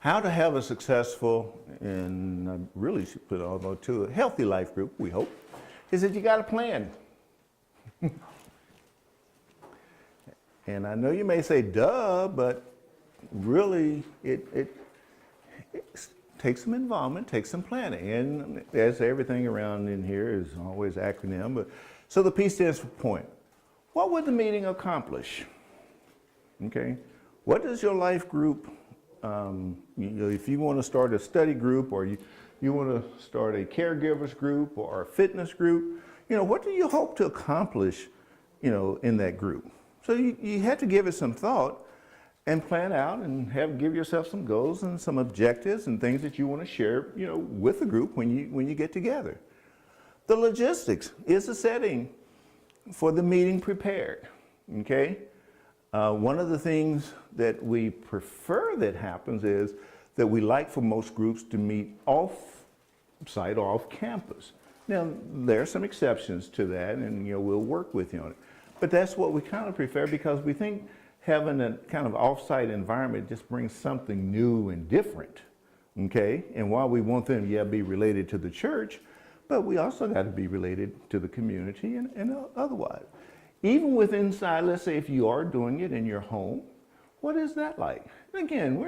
how to have a successful, and I really should put all to a healthy life group, we hope, is that you got a plan. And I know you may say, duh, but really it takes some involvement, takes some planning. And as everything around in here is always acronym, but so the P stands for point. What would the meeting accomplish? Okay, what does your life group, if you want to start a study group or you want to start a caregivers group or a fitness group, what do you hope to accomplish, in that group? So you have to give it some thought and plan out and give yourself some goals and some objectives and things that you want to share, with the group when you get together. The logistics is the setting for the meeting prepared, okay? One of the things that we prefer that happens is that we like for most groups to meet off-site or off-campus. Now, there are some exceptions to that, and we'll work with you on it. But that's what we kind of prefer because we think having a kind of off-site environment just brings something new and different, okay? And while we want them to be related to the church, but we also got to be related to the community and otherwise. Even with inside, let's say if you are doing it in your home, what is that like? And again,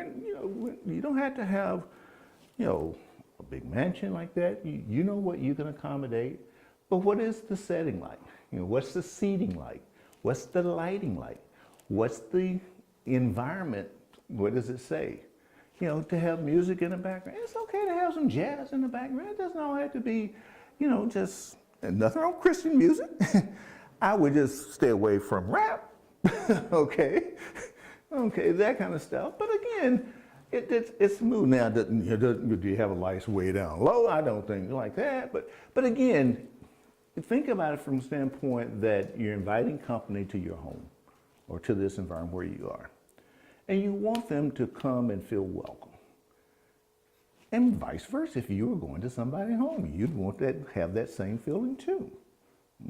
you don't have to have, a big mansion like that. You know what you can accommodate, but what is the setting like? What's the seating like? What's the lighting like? What's the environment? What does it say? To have music in the background. It's okay to have some jazz in the background. It doesn't all have to be, just nothing wrong with Christian music. I would just stay away from rap, okay? Okay, that kind of stuff. But again, it's smooth. Now, do you have a lights way down low? I don't think like that. But again, think about it from the standpoint that you're inviting company to your home or to this environment where you are. And you want them to come and feel welcome. And vice versa, if you were going to somebody's home, you'd want to have that same feeling too,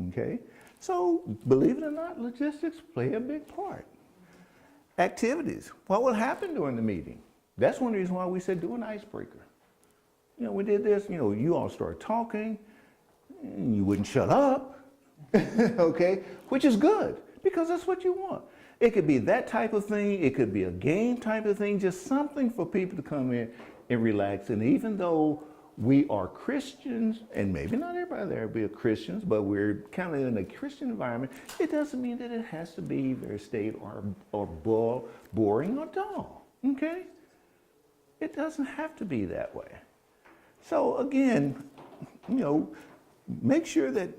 okay? So, believe it or not, logistics play a big part. Activities. What will happen during the meeting? That's one reason why we said do an icebreaker. We did this, you all start talking, and you wouldn't shut up, okay? Which is good, because that's what you want. It could be that type of thing, it could be a game type of thing, just something for people to come in and relax. And even though we are Christians, and maybe not everybody there will be Christians, but we're kind of in a Christian environment, it doesn't mean that it has to be very staid or boring or dull, okay? It doesn't have to be that way. So again, make sure that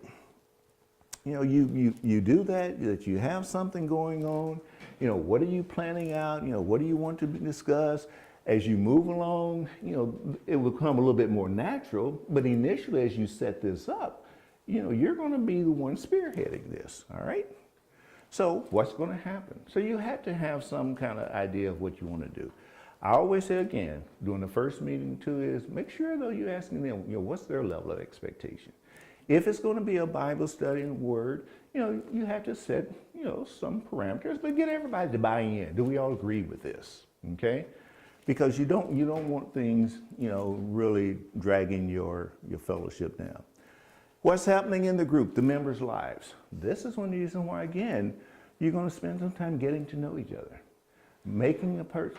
you do that you have something going on. What are you planning out? What do you want to discuss? As you move along, it will become a little bit more natural, but initially as you set this up, you're going to be the one spearheading this, all right? So what's going to happen? So you have to have some kind of idea of what you want to do. I always say again, during the first meeting too, is make sure though you're asking them, what's their level of expectation? If it's going to be a Bible study and word, you have to set, some parameters, but get everybody to buy in. Do we all agree with this? Okay? Because you don't want things, really dragging your fellowship down. What's happening in the group, the members' lives? This is one reason why, again, you're going to spend some time getting to know each other, making a person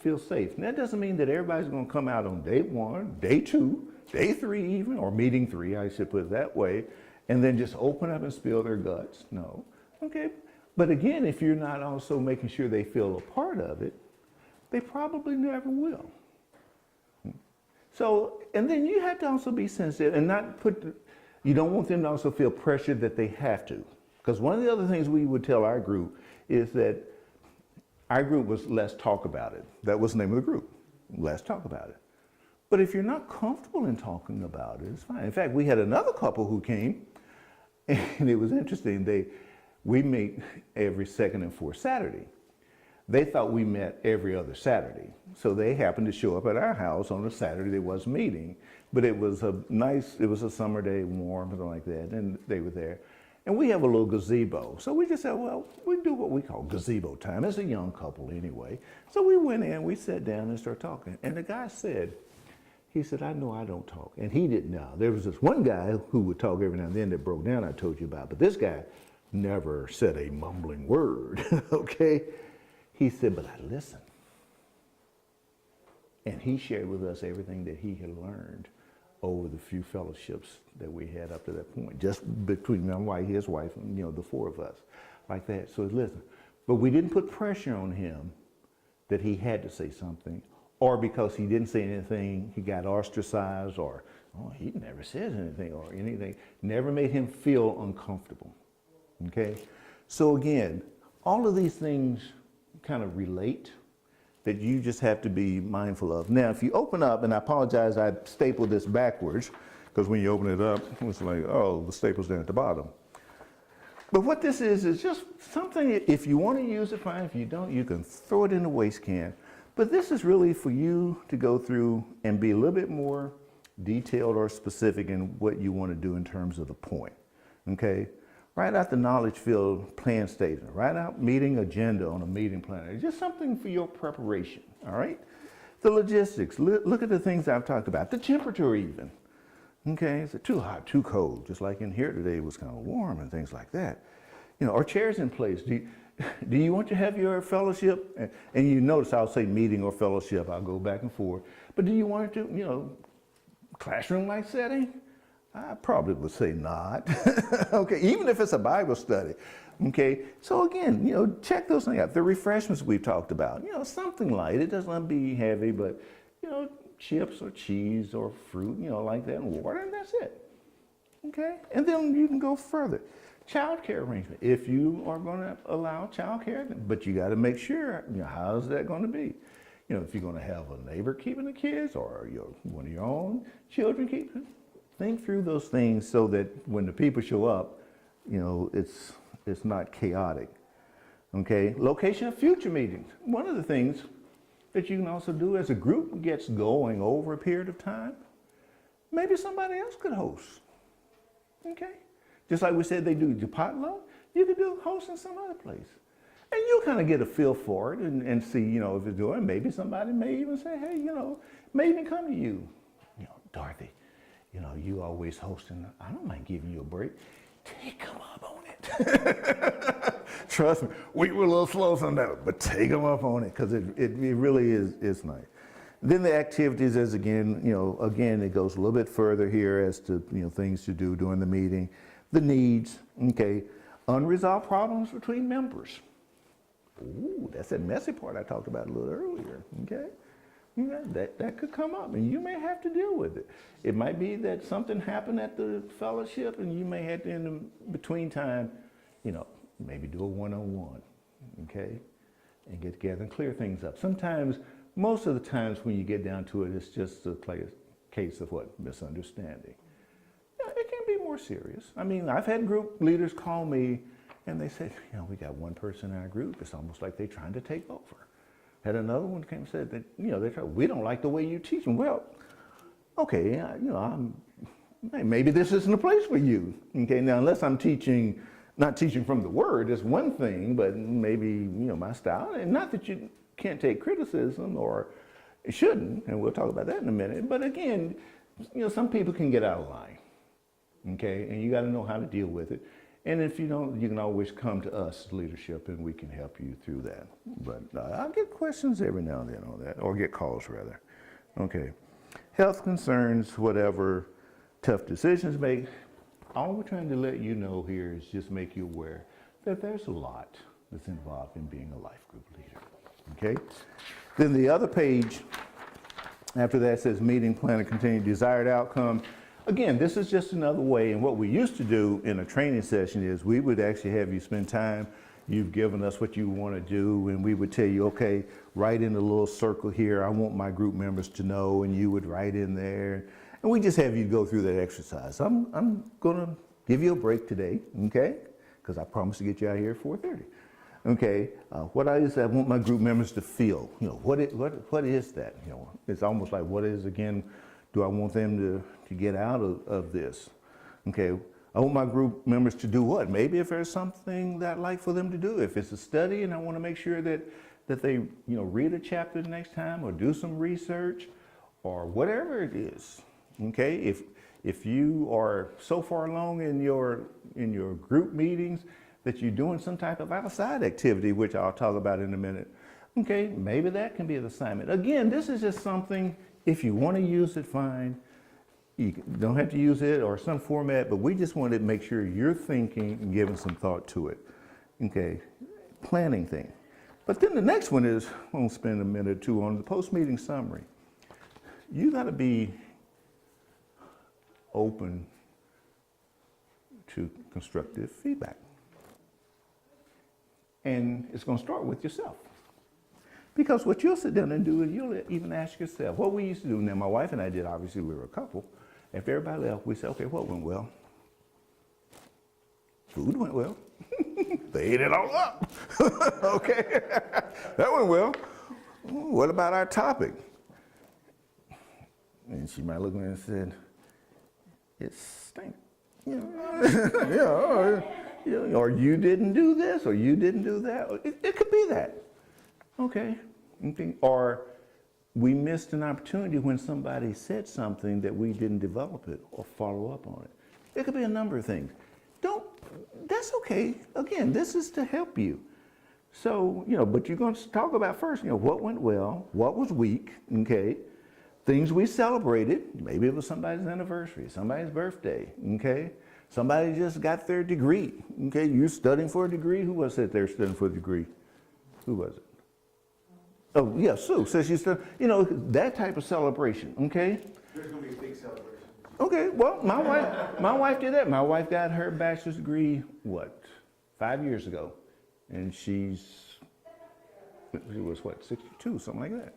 feel safe. And that doesn't mean that everybody's going to come out on day 1, day 2, day 3 even, or meeting 3, I should put it that way, and then just open up and spill their guts. No. Okay. But again, if you're not also making sure they feel a part of it, they probably never will. So, and then you have to also be sensitive and not you don't want them to also feel pressured that they have to. Because one of the other things we would tell our group is that our group was let's talk about it. That was the name of the group. Let's talk about it. But if you're not comfortable in talking about it, it's fine. In fact, we had another couple who came, and it was interesting. We meet every second and fourth Saturday. They thought we met every other Saturday. So they happened to show up at our house on a Saturday there was a meeting. But it was a summer day, warm, something like that, and they were there. And we have a little gazebo. So we just said, well, we do what we call gazebo time. It's a young couple anyway. So we went in, we sat down and started talking. And the guy said, he said, I know I don't talk. And he didn't know. There was this one guy who would talk every now and then that broke down, I told you about. But this guy never said a mumbling word, okay? He said, but I listen. And he shared with us everything that he had learned over the few fellowships that we had up to that point, just between my wife, his wife, and the four of us, like that. So listen, but we didn't put pressure on him that he had to say something, or because he didn't say anything, he got ostracized, or he never says anything, or anything. Never made him feel uncomfortable. Okay, so again, all of these things kind of relate, that you just have to be mindful of. Now, if you open up, and I apologize, I stapled this backwards, because when you open it up, it's like, oh, the staple's down at the bottom. But what this is just something, if you want to use it, fine. If you don't, you can throw it in the waste can. But this is really for you to go through and be a little bit more detailed or specific in what you want to do in terms of the point, okay? Write out the knowledge field plan statement. Write out meeting agenda on a meeting planner. Just something for your preparation, all right? The logistics, look at the things I've talked about. The temperature even, okay? Is it too hot, too cold? Just like in here today, it was kind of warm and things like that. Are chairs in place? Do you want to have your fellowship? And you notice I'll say meeting or fellowship. I'll go back and forth. But do you want it to, classroom-like setting? I probably would say not. Okay, even if it's a Bible study. Okay, so again, check those things out. The refreshments we've talked about, something light. It doesn't have to be heavy, but, chips or cheese or fruit, like that, and water, and that's it. Okay, and then you can go further. Child care arrangement. If you are going to allow child care, but you got to make sure, how's that going to be? If you're going to have a neighbor keeping the kids or one of your own children keeping, think through those things so that when the people show up, it's not chaotic. Okay, location of future meetings. One of the things that you can also do as a group gets going over a period of time, maybe somebody else could host. Okay, just like we said they do the potluck, you could do host in some other place. And you'll kind of get a feel for it and see, if it's doing. Maybe somebody may even say, hey, may even come to you. Dorothy, you always hosting. I don't mind giving you a break. Take them up on it. Trust me, we were a little slow on that, but take them up on it because it really is nice. Then the activities, as again, it goes a little bit further here as to things to do during the meeting. The needs, okay, unresolved problems between members. Ooh, that's that messy part I talked about a little earlier. Okay. That could come up and you may have to deal with it. It might be that something happened at the fellowship and you may have to, in the between time, maybe do a one-on-one, okay? And get together and clear things up. Sometimes, most of the times when you get down to it, it's just a case of what? Misunderstanding. It can be more serious. I mean, I've had group leaders call me and they said, we got one person in our group. It's almost like they're trying to take over. Had another one came and said that, we don't like the way you teach them. Well, okay, maybe this isn't a place for you. Okay, now unless I'm not teaching from the word, it's one thing, but maybe, my style. And not that you can't take criticism or shouldn't, and we'll talk about that in a minute. But again, some people can get out of line. Okay, and you got to know how to deal with it. And if you don't, you can always come to us, leadership, and we can help you through that. But I'll get questions every now and then on that, or get calls rather. Okay. Health concerns, whatever, tough decisions made. All we're trying to let you know here is just make you aware that there's a lot that's involved in being a life group leader. Okay? Then the other page after that says meeting plan and continued desired outcome. Again, this is just another way, and what we used to do in a training session is we would actually have you spend time, you've given us what you want to do, and we would tell you, okay, write in a little circle here, I want my group members to know, and you would write in there, and we just have you go through that exercise. I'm going to give you a break today, okay, because I promised to get you out here at 4:30. Okay, what I want my group members to feel, what is that? It's almost like what is, again, do I want them to get out of this? Okay, I want my group members to do what? Maybe if there's something that I'd like for them to do. If it's a study and I want to make sure that they read a chapter the next time or do some research or whatever it is. Okay? If you are so far along in your group meetings that you're doing some type of outside activity, which I'll talk about in a minute, okay, maybe that can be an assignment. Again, this is just something, if you want to use it, fine. You don't have to use it or some format, but we just wanted to make sure you're thinking and giving some thought to it. Okay, planning thing. But then the next one is, we'll spend a minute or two on the post-meeting summary. You got to be open to constructive feedback. And it's going to start with yourself. Because what you'll sit down and do is you'll even ask yourself, what we used to do, now my wife and I did, obviously we were a couple. If everybody left, we said, okay, what went well? Food went well. They ate it all up. Okay, that went well. What about our topic? And she might look at me and said, it stinks. Or you didn't do this, or you didn't do that. It could be that. Okay. Or we missed an opportunity when somebody said something that we didn't develop it or follow up on it. It could be a number of things. That's okay. Again, this is to help you. So, but you're going to talk about first, what went well, what was weak, okay? Things we celebrated. Maybe it was somebody's anniversary, somebody's birthday, okay? Somebody just got their degree, okay? You're studying for a degree. Who was it there studying for a degree? Who was it? Oh, yeah, Sue says she's still, that type of celebration, okay? There's going to be a big celebration. Okay, well, my wife did that. My wife got her bachelor's degree, 5 years ago? And she was 62, something like that.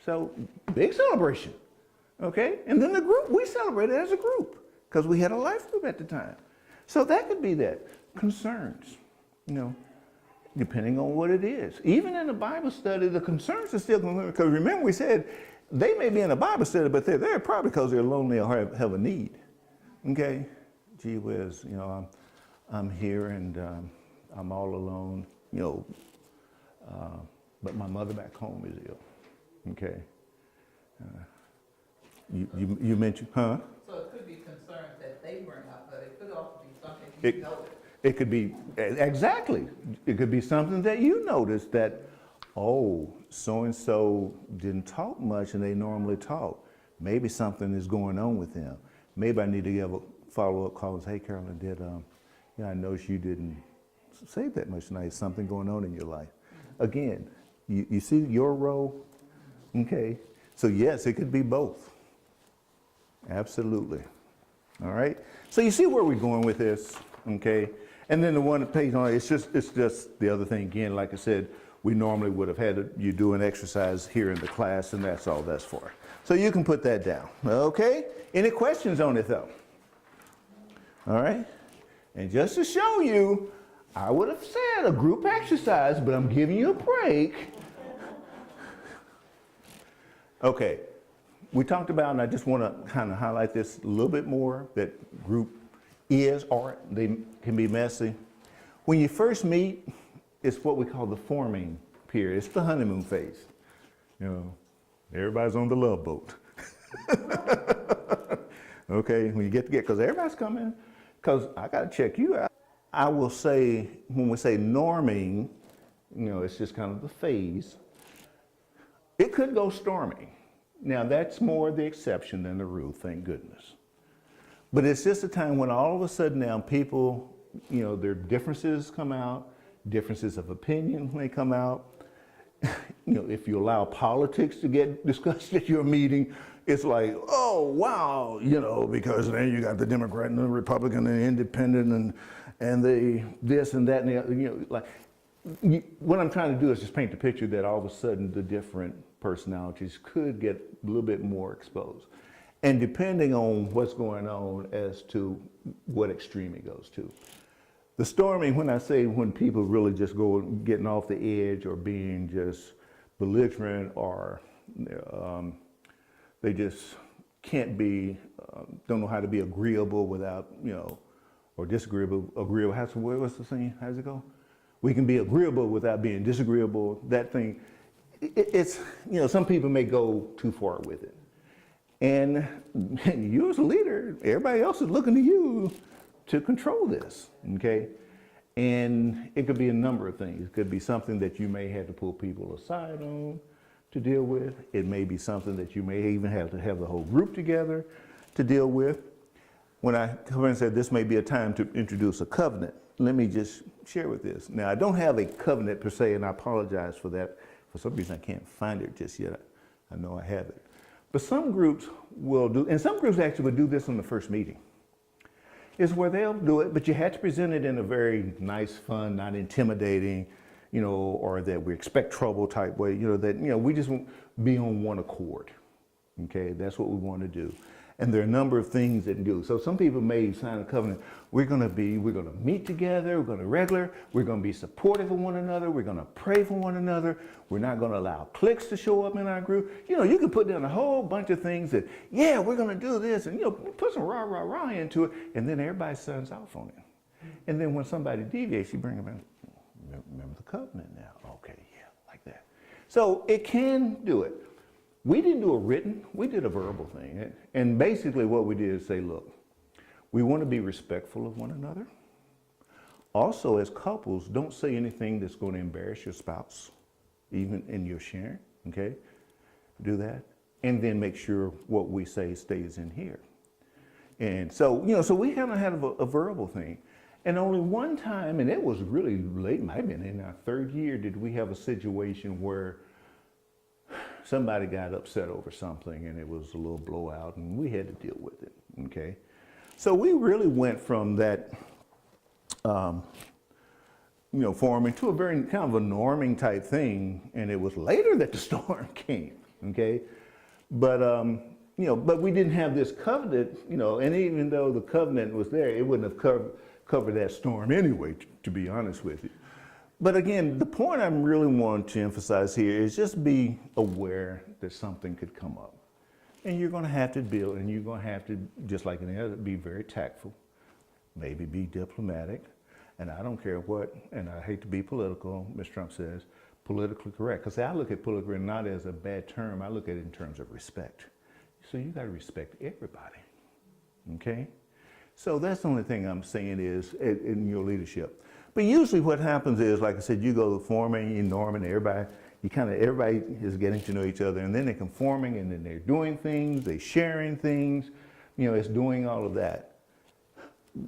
So, big celebration, okay? And then the group, we celebrated as a group because we had a life group at the time. So that could be that. Concerns, depending on what it is. Even in a Bible study, the concerns are still going to, because remember we said, they may be in a Bible study, but they're there probably because they're lonely or have a need. Okay? Gee whiz, I'm here and I'm all alone, but my mother back home is ill. Okay? You mentioned, huh? So it could be concerns that they bring up, but it could also be something you notice. It could be, exactly. It could be something that you noticed that, oh, so-and-so didn't talk much and they normally talk. Maybe something is going on with them. Maybe I need to give a follow-up call and say, hey, Carolyn, I noticed you didn't say that much tonight. Something going on in your life. Again, you see your role? Okay. So yes, it could be both. Absolutely. All right. So you see where we're going with this, okay? And then the one page on it's just the other thing again. Like I said, we normally would have had you do an exercise here in the class, and that's all that's for. So you can put that down. Okay. Any questions on it though? All right. And just to show you, I would have said a group exercise, but I'm giving you a break. Okay. We talked about, and I just want to kind of highlight this a little bit more, that group is, or they can be messy. When you first meet, it's what we call the forming period. It's the honeymoon phase. Everybody's on the love boat. Okay, when you get together, because everybody's coming, because I got to check you out. I will say, when we say norming, it's just kind of the phase. It could go stormy. Now, that's more the exception than the rule, thank goodness. But it's just a time when all of a sudden now people, their differences come out, differences of opinion may come out. If you allow politics to get discussed at your meeting, it's like, oh, wow, because then you got the Democrat and the Republican and the Independent and the this and that and the other, what I'm trying to do is just paint the picture that all of a sudden the different personalities could get a little bit more exposed. And depending on what's going on as to what extreme it goes to. The storming, when I say when people really just go getting off the edge or being just belligerent or they just can't be, don't know how to be agreeable without, or disagreeable, agreeable. What's the saying? How's it go? We can be agreeable without being disagreeable. That thing, it's, you know, some people may go too far with it. And you as a leader, everybody else is looking to you to control this, okay? And it could be a number of things. It could be something that you may have to pull people aside on to deal with. It may be something that you may even have to have the whole group together to deal with. When I come and said this may be a time to introduce a covenant, let me just share with this. Now, I don't have a covenant per se, and I apologize for that. For some reason, I can't find it just yet. I know I have it. But some groups will do, and some groups actually will do this on the first meeting. Is where they'll do it, but you have to present it in a very nice, fun, not intimidating, you know, or that we expect trouble type way, you know, that, you know, we just want to be on one accord. Okay, that's what we want to do. And there are a number of things that do. So some people may sign a covenant. We're going to meet together. We're going to we're going to be supportive of one another. We're going to pray for one another. We're not going to allow cliques to show up in our group. You know, you can put down a whole bunch of things that, yeah, we're going to do this, and, you know, put some rah, rah, rah into it, and then everybody signs off on it. And then when somebody deviates, you bring them in. Remember the covenant now. Okay, yeah, like that. So it can do it. We didn't do a written, we did a verbal thing. And basically what we did is say, look, we want to be respectful of one another. Also, as couples, don't say anything that's going to embarrass your spouse, even in your sharing, okay? Do that. And then make sure what we say stays in here. And so, you know, so we kind of had a verbal thing. And only one time, and it was really late, might have been in our third year, did we have a situation where somebody got upset over something and it was a little blowout and we had to deal with it, okay? So we really went from that, you know, forming to a very kind of a norming type thing, and it was later that the storm came, okay? But, you know, but we didn't have this covenant, you know, and even though the covenant was there, it wouldn't have covered that storm anyway, to be honest with you. But again, the point I'm really wanting to emphasize here is just be aware that something could come up. And you're going to have to deal, and you're going to have to, just like in the other, be very tactful, maybe be diplomatic. And I don't care what, and I hate to be political, Mr. Trump says, politically correct. Because I look at politically not as a bad term, I look at it in terms of respect. So you got to respect everybody, okay? So that's the only thing I'm saying is in your leadership. But usually what happens is, like I said, you go forming, you norming, everybody is getting to know each other, and then they're conforming, and then they're doing things, they're sharing things, you know, it's doing all of that.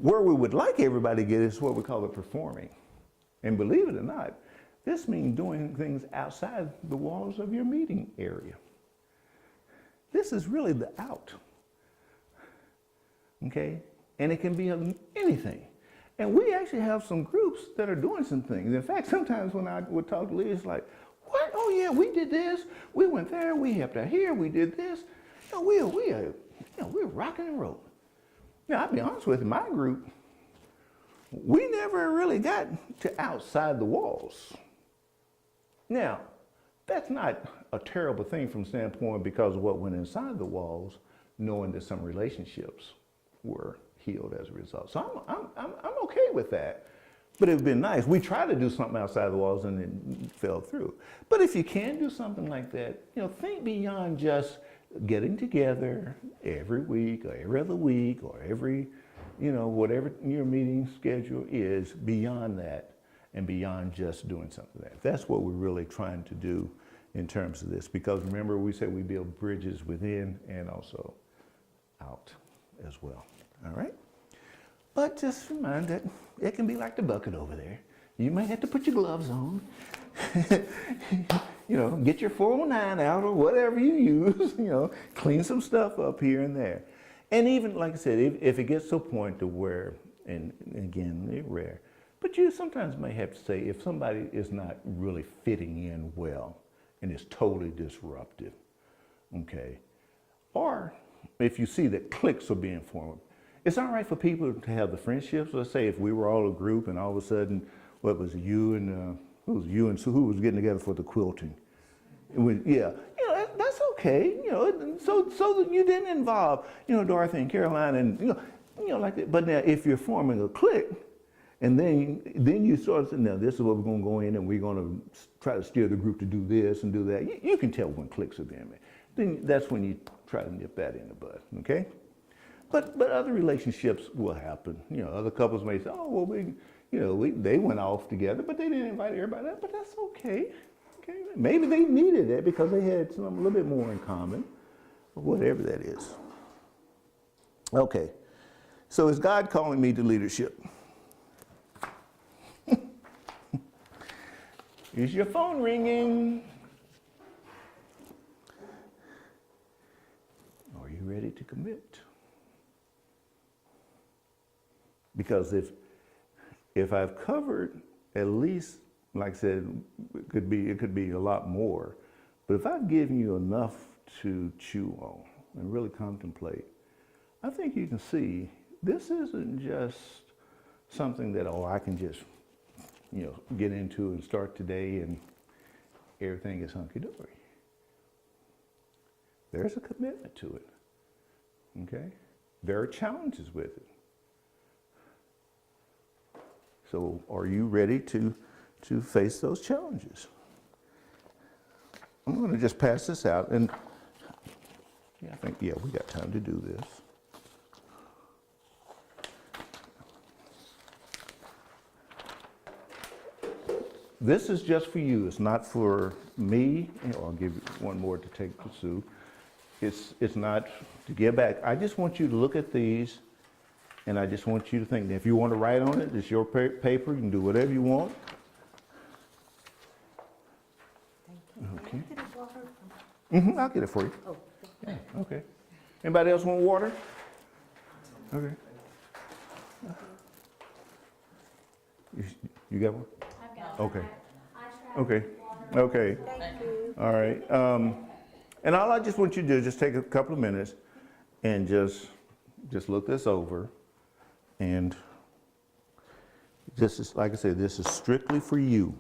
Where we would like everybody to get is what we call it performing. And believe it or not, this means doing things outside the walls of your meeting area. This is really the out, okay? And it can be anything. And we actually have some groups that are doing some things. In fact, sometimes when I would talk to leaders, like, what? Oh yeah, we did this. We went there. We helped out here. We did this. You know, we're rocking and rolling. Now, I'll be honest with you, my group, we never really got to outside the walls. Now, that's not a terrible thing from the standpoint because of what went inside the walls, knowing that some relationships were healed as a result. So I'm okay with that. But it would be nice. We tried to do something outside the walls and it fell through. But if you can do something like that, you know, think beyond just getting together every week or every other week or every, you know, whatever your meeting schedule is, beyond that and beyond just doing something like that. That's what we're really trying to do in terms of this. Because remember, we said we build bridges within and also out as well. All right? But just remind that it can be like the bucket over there. You might have to put your gloves on. You know, get your 409 out or whatever you use, you know, clean some stuff up here and there. And even, like I said, if it gets to a point to where, and again, they're rare, but you sometimes may have to say if somebody is not really fitting in well and is totally disruptive, okay, or if you see that cliques are being formed, it's all right for people to have the friendships. Let's say if we were all a group and all of a sudden, what was it, you and who was getting together for the quilting? Yeah, you know, that's okay. You know, so that you didn't involve, you know, Dorothy and Caroline, and you know, you know, like that. But now if you're forming a clique, and then you sort of say, now this is what we're going to go in and we're going to try to steer the group to do this and do that. You can tell when cliques are being made. Then that's when you try to nip that in the bud, okay? But other relationships will happen. You know, other couples may say, oh, well, they went off together, but they didn't invite everybody out, but that's okay. Okay, maybe they needed it because they had a little bit more in common, or whatever that is. Okay, so is God calling me to leadership? Is your phone ringing? Are you ready to commit? Because if I've covered at least, like I said, it could be a lot more, but if I've given you enough to chew on and really contemplate, I think you can see this isn't just something that, oh, I can just, get into and start today and everything is hunky-dory. There's a commitment to it, okay? There are challenges with it. So are you ready to face those challenges? I'm going to just pass this out, and I think, we got time to do this. This is just for you. It's not for me. I'll give you one more to take to Sue. It's not to give back. I just want you to look at these, and I just want you to think. If you want to write on it, it's your paper. You can do whatever you want. Okay. I'll get it for you. Oh, Yeah, okay. Anybody else want water? Okay. You got one? I've got Okay. I tried Okay. water. Okay. thank you. All right. And all I just want you to do is just take a couple of minutes and just look this over. And this is, like I said, this is strictly for you.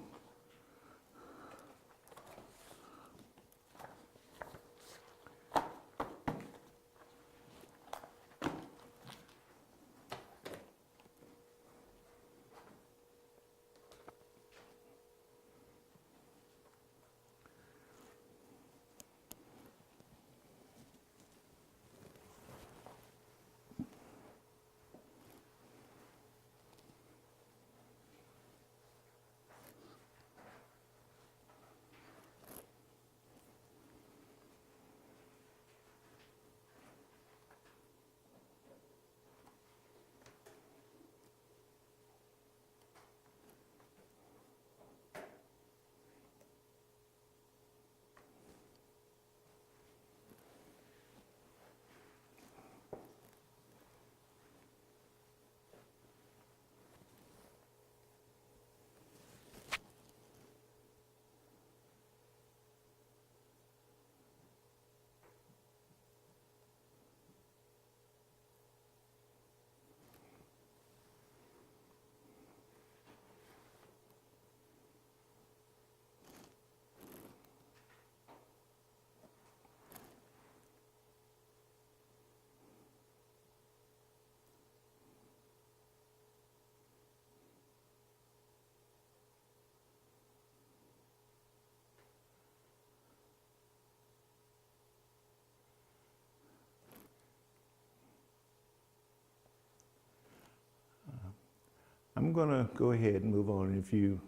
I'm going to go ahead and move on. If you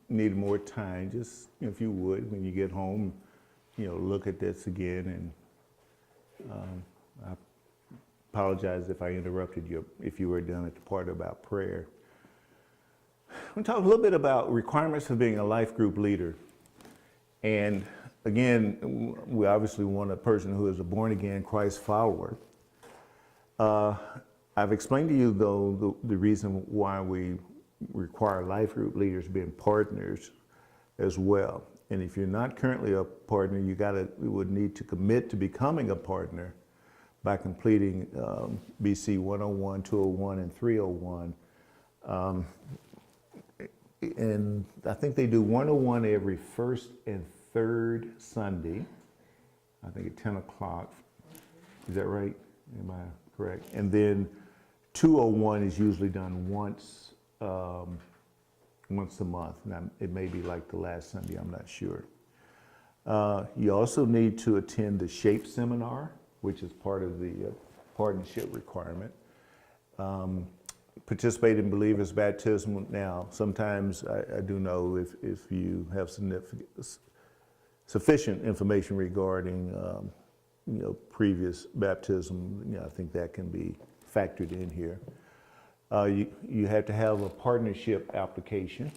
need more time, just if you would, when you get home, look at this again. And I apologize if I interrupted you, if you were done at the part about prayer. I'm going to talk a little bit about requirements for being a life group leader. And again, we obviously want a person who is a born-again Christ follower. I've explained to you, though, the reason why we require life group leaders being partners as well. And if you're not currently a partner, you would need to commit to becoming a partner by completing BC 101, 201, and 301. And I think they do 101 every first and third Sunday, I think at 10 o'clock. Is that right? Am I correct. And then 201 is usually done once a month. Now, it may be like the last Sunday, I'm not sure. You also need to attend the SHAPE seminar, which is part of the partnership requirement. Participate in believers' baptism. Now, sometimes I do know if you have sufficient information regarding previous baptism, I think that can be factored in here. You have to have a partnership application,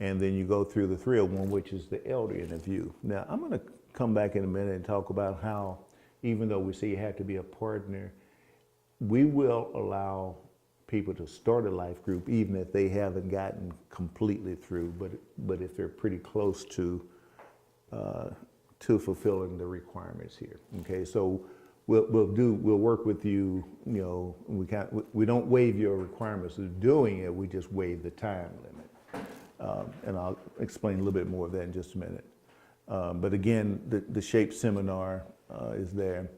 and then you go through the 301, which is the elder interview. Now, I'm going to come back in a minute and talk about how, even though we say you have to be a partner, we will allow people to start a life group even if they haven't gotten completely through, but if they're pretty close to fulfilling the requirements here. Okay, so we'll work with you. We don't waive your requirements of doing it. We just waive the time limit, and I'll explain a little bit more of that in just a minute. But again, the SHAPE seminar is there.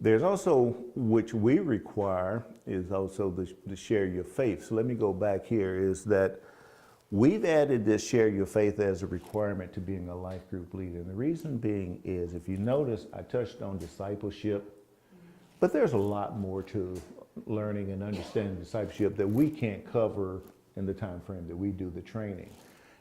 There's also, which we require, is also the share your faith. So let me go back here, is that we've added this share your faith as a requirement to being a life group leader. And the reason being is, if you notice, I touched on discipleship, but there's a lot more to learning and understanding discipleship that we can't cover in the time frame that we do the training.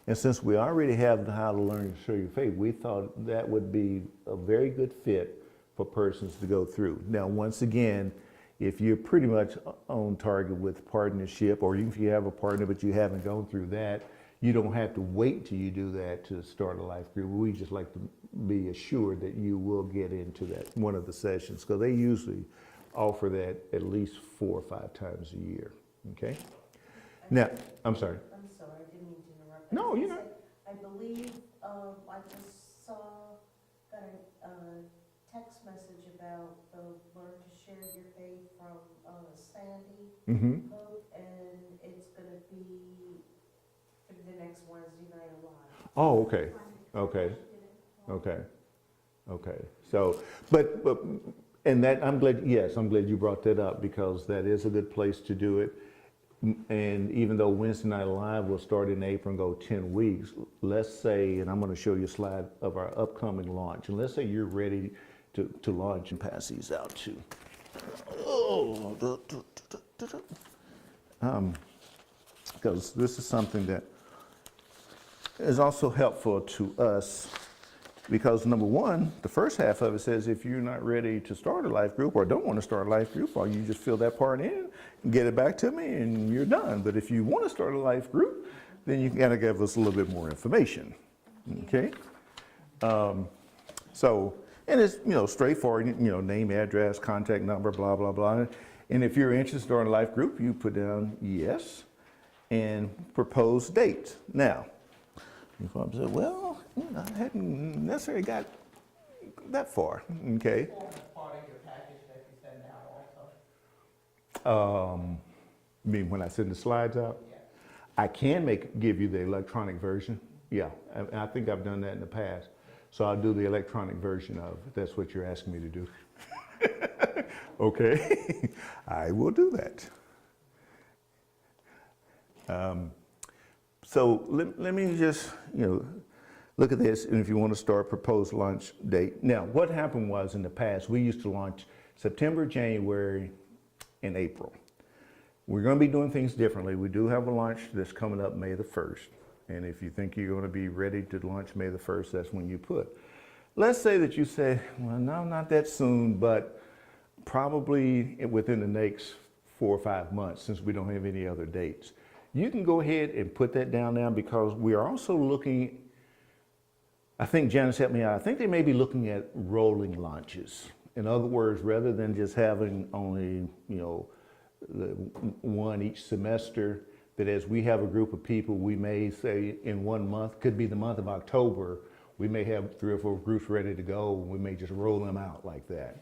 And since we already have how to learn to share your faith, we thought that would be a very good fit for persons to go through. Now, once again, if you're pretty much on target with partnership, or even if you have a partner but you haven't gone through that, you don't have to wait till you do that to start a life group. We just like to be assured that you will get into that one of the sessions, because they usually offer that at least 4 or 5 times a year. Okay? Now, I'm sorry. I'm sorry, I didn't mean to interrupt. No, you're not. I believe I just got a text message about the Learn to Share Your Faith from Sandy Mm-hmm. Hope, and it's going to be for the next Wednesday night alive. Oh, okay. Okay. Okay. Okay. So, but and that, I'm glad you brought that up, because that is a good place to do it. And even though Wednesday Night Live will start in April and go 10 weeks, let's say, and I'm going to show you a slide of our upcoming launch, and let's say you're ready to launch, and pass these out too. Because this is something that is also helpful to us, because number one, the first half of it says if you're not ready to start a life group or don't want to start a life group, or you just fill that part in and get it back to me and you're done. But if you want to start a life group, then you gotta give us a little bit more information. Okay? So, and it's, straightforward, name, address, contact number, blah, blah, blah. And if you're interested in starting a life group, you put down yes and propose date. Now, if I said, well, I hadn't necessarily got that far, okay? Form is part of your package that you send out also. You mean when I send the slides out? Yeah. I can give you the electronic version. Yeah, I think I've done that in the past. So I'll do the electronic version of it. That's what you're asking me to do. Okay, I will do that. So let me just, look at this, and if you want to start, proposed launch date. Now, what happened was, in the past, we used to launch September, January, and April. We're going to be doing things differently. We do have a launch that's coming up May the 1st. And if you think you're going to be ready to launch May the 1st, that's when you put. Let's say that you say, well, no, not that soon, but probably within the next 4 or 5 months, since we don't have any other dates. You can go ahead and put that down now, because we are also looking, I think Janice helped me out, I think they may be looking at rolling launches. In other words, rather than just having only, one each semester, that as we have a group of people, we may say in 1 month, could be the month of October, we may have 3 or 4 groups ready to go, and we may just roll them out like that.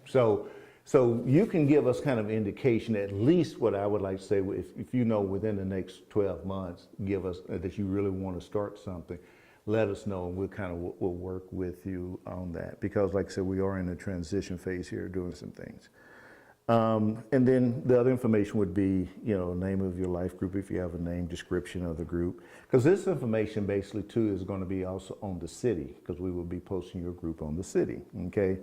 So you can give us kind of indication, at least what I would like to say, if you know within the next 12 months, give us that you really want to start something, let us know, and we'll work with you on that. Because like I said, we are in a transition phase here, doing some things. And then the other information would be, name of your life group if you have a name, description of the group. Because this information basically too is going to be also on the city, because we will be posting your group on the city, okay?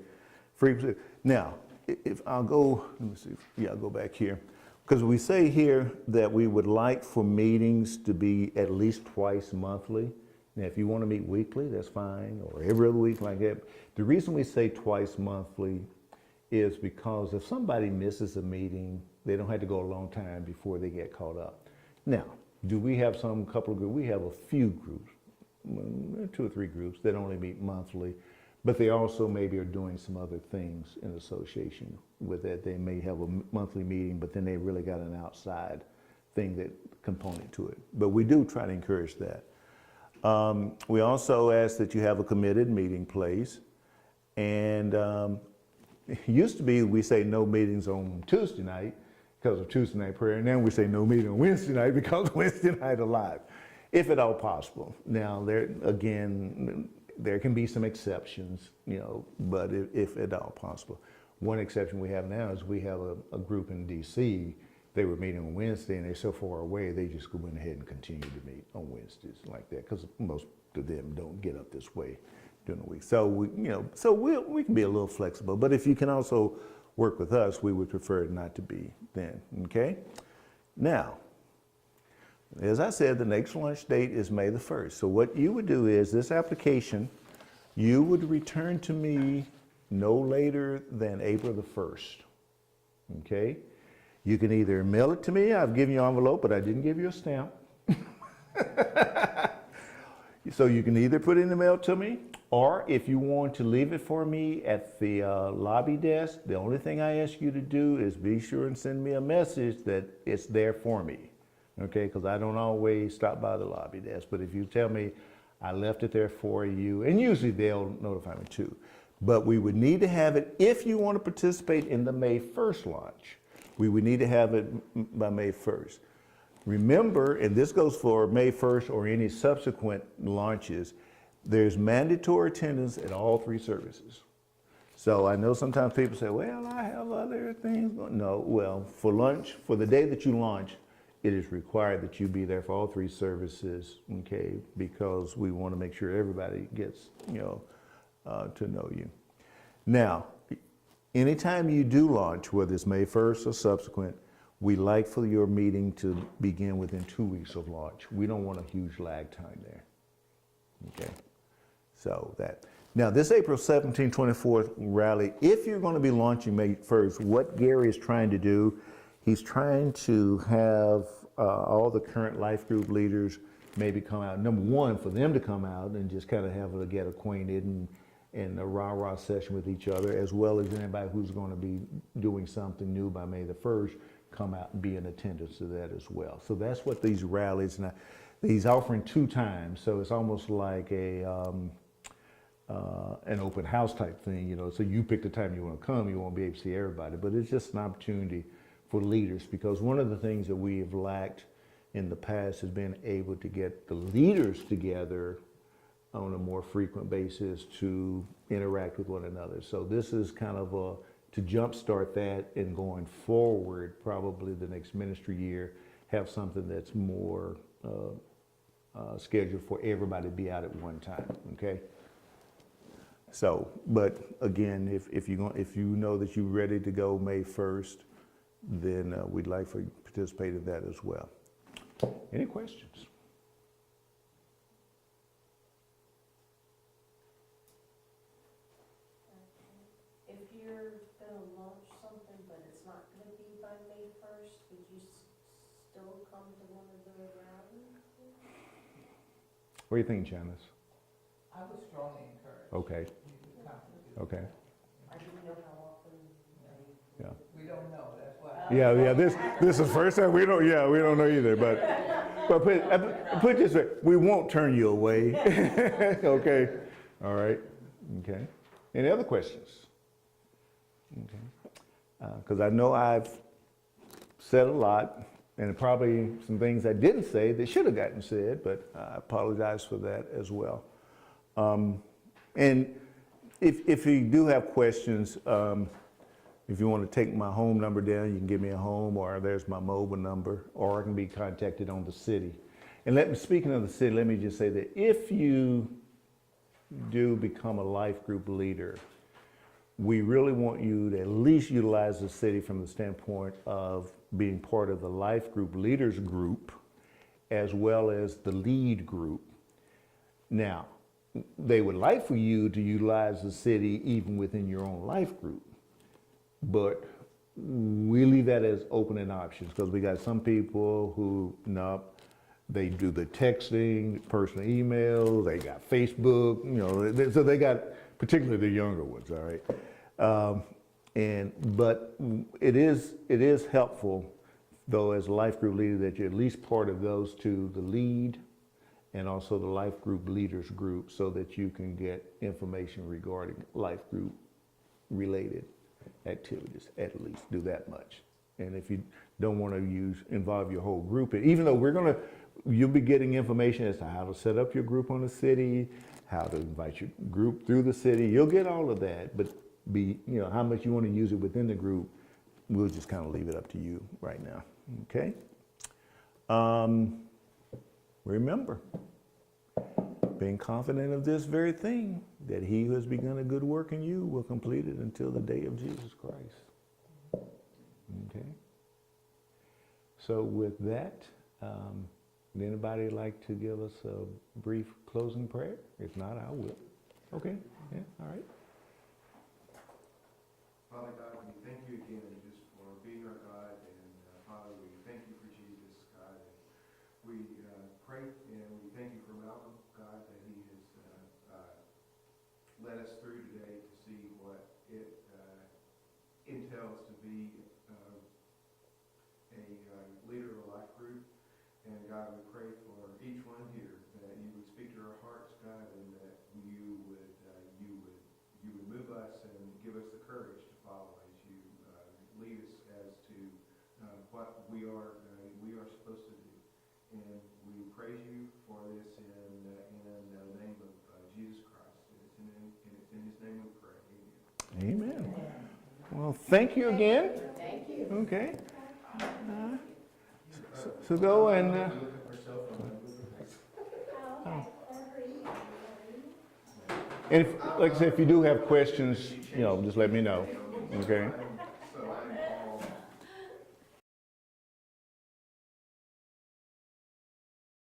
Frequency. Now, if I'll go, let me see, yeah, I'll go back here. Because we say here that we would like for meetings to be at least twice monthly. Now, if you want to meet weekly, that's fine, or every other week like that. The reason we say twice monthly is because if somebody misses a meeting, they don't have to go a long time before they get caught up. Now, do we have some couple of groups? We have a few groups, 2 or 3 groups that only meet monthly, but they also maybe are doing some other things in association with that. They may have a monthly meeting, but then they really got an outside thing that component to it. But we do try to encourage that. We also ask that you have a committed meeting place, and it used to be we say no meetings on Tuesday night because of Tuesday night prayer, and now we say no meeting on Wednesday night because Wednesday night alive, if at all possible. Now, there can be some exceptions, but if at all possible. One exception we have now is we have a group in DC. They were meeting on Wednesday, and they're so far away, they just went ahead and continue to meet on Wednesdays like that, because most of them don't get up this way during the week. So we can be a little flexible, but if you can also work with us, we would prefer it not to be then, okay? Now, as I said, the next launch date is May the 1st. So what you would do is this application, you would return to me no later than April the 1st, okay? You can either mail it to me, I've given you an envelope, but I didn't give you a stamp. So you can either put it in the mail to me, or if you want to leave it for me at the lobby desk, the only thing I ask you to do is be sure and send me a message that it's there for me, okay? Because I don't always stop by the lobby desk, but if you tell me I left it there for you, and usually they'll notify me too, but we would need to have it if you want to participate in the May 1st launch. We would need to have it by May 1st. Remember, and this goes for May 1st or any subsequent launches, there's mandatory attendance at all 3 services. So I know sometimes people say, well, I have other things. No, well, for lunch, for the day that you launch, it is required that you be there for all 3 services, okay, because we want to make sure everybody gets, to know you. Now, anytime you do launch, whether it's May 1st or subsequent, we like for your meeting to begin within 2 weeks of launch. We don't want a huge lag time there, okay? So that. Now, this April 17th, 24th rally, if you're going to be launching May 1st, what Gary is trying to do, he's trying to have all the current life group leaders maybe come out. Number one, for them to come out and just kind of have a get acquainted and a rah-rah session with each other, as well as anybody who's going to be doing something new by May the 1st, come out and be in attendance to that as well. So that's what these rallies, now, he's offering 2 times, so it's almost like an open house type thing, so you pick the time you want to come, you won't be able to see everybody, but it's just an opportunity for leaders, because one of the things that we have lacked in the past has been able to get the leaders together on a more frequent basis to interact with one another. So this is kind of to jumpstart that, and going forward, probably the next ministry year, have something that's more scheduled for everybody to be out at one time, okay? So, but again, if you know that you're ready to go May 1st, then we'd like for you to participate in that as well. Any questions? If you're gonna launch something, but it's not gonna be by May 1st, would you still come to one of the rallies? What do you think, Janice? I would strongly encourage. Okay, You to come to okay. I didn't know how often they. Yeah. We don't know, that's why. Yeah, this is first time, we don't know either, but put it this way, we won't turn you away. Okay, all right, okay. Any other questions? Okay, because I know I've said a lot, and probably some things I didn't say that should have gotten said, but I apologize for that as well. And if you do have questions, if you want to take my home number down, you can give me a home, or there's my mobile number, or I can be contacted on the city. And speaking of the city, let me just say that if you do become a life group leader, we really want you to at least utilize the city from the standpoint of being part of the life group leaders group, as well as the lead group. Now, they would like for you to utilize the city even within your own life group, but we leave that as open options, because we got some people who, no, they do the texting, personal emails, they got Facebook, so they got, particularly the younger ones, all right? But it is helpful, though, as a life group leader, that you're at least part of those two, the lead and also the life group leaders group, so that you can get information regarding life group related activities. At least do that much. And if you don't want to involve your whole group, even though you'll be getting information as to how to set up your group on the city, how to invite your group through the city. You'll get all of that, but how much you want to use it within the group, we'll just kind of leave it up to you right now. Okay? Remember, being confident of this very thing, that he who has begun a good work in you will complete it until the day of Jesus Christ. Okay? So with that, would anybody like to give us a brief closing prayer? If not, I will. Okay, yeah, all right. Father God, we thank you again just for being our God, and Father, we thank you for Jesus, God. And we pray and we thank you for Malcolm, God, that he has led us through today to see what it entails to be a leader of a life group. And God, we pray for each one here that you would speak to our hearts, God, and that you would move us and give us the courage to follow as you lead us as to what we are supposed to do. And we praise you for this in the name of Jesus Christ. And it's in his name we pray. Amen. Amen. Well, thank you again. Thank you. Okay. So go and... And if, like I said, if you do have questions, just let me know. Okay.